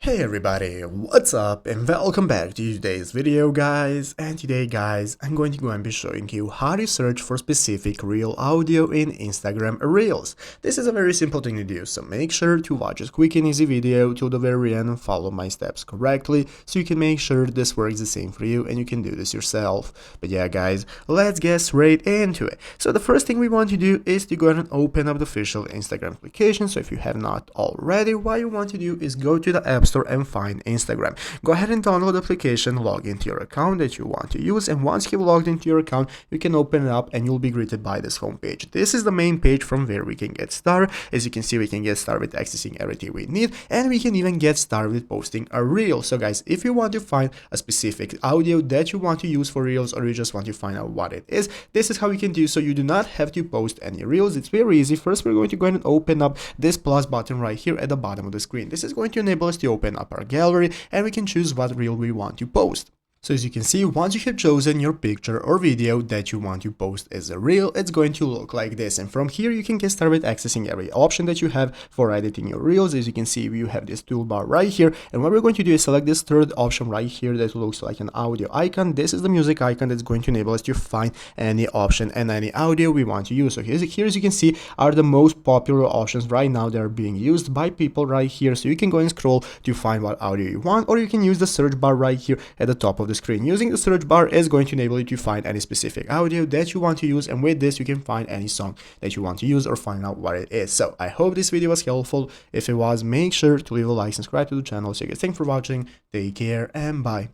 Hey everybody, what's up and welcome back to today's video guys. And today guys, I'm going to go and be showing you how to search for specific reel audio in Instagram Reels. This is a very simple thing to do, so make sure to watch this quick and easy video till the very end and follow my steps correctly so you can make sure this works the same for you and you can do this yourself. But yeah guys, let's get straight into it. So the first thing we want to do is to go ahead and open up the official Instagram application. So if you have not already, what you want to do is go to the App Store and find Instagram. Go ahead and download the application, log into your account that you want to use, and once you've logged into your account, you can open it up and you'll be greeted by this homepage. This is the main page from where we can get started. As you can see, we can get started with accessing everything we need, and we can even get started with posting a reel. So guys, if you want to find a specific audio that you want to use for reels, or you just want to find out what it is, this is how you can do so. You do not have to post any reels. It's very easy. First, we're going to go ahead and open up this plus button right here at the bottom of the screen. This is going to enable us to open up our gallery and we can choose what reel we want to post. So as you can see, once you have chosen your picture or video that you want to post as a reel, it's going to look like this. And from here, you can get started accessing every option that you have for editing your reels. As you can see, you have this toolbar right here. And what we're going to do is select this third option right here that looks like an audio icon. This is the music icon that's going to enable us to find any option and any audio we want to use. So here as you can see, are the most popular options right now that are being used by people right here. So you can go and scroll to find what audio you want, or you can use the search bar right here at the top of the screen. Using the search bar is going to enable you to find any specific audio that you want to use, and with this you can find any song that you want to use or find out what it is. So I hope this video was helpful. If it was, make sure to leave a like, subscribe to the channel. So guys, thanks for watching, take care and bye.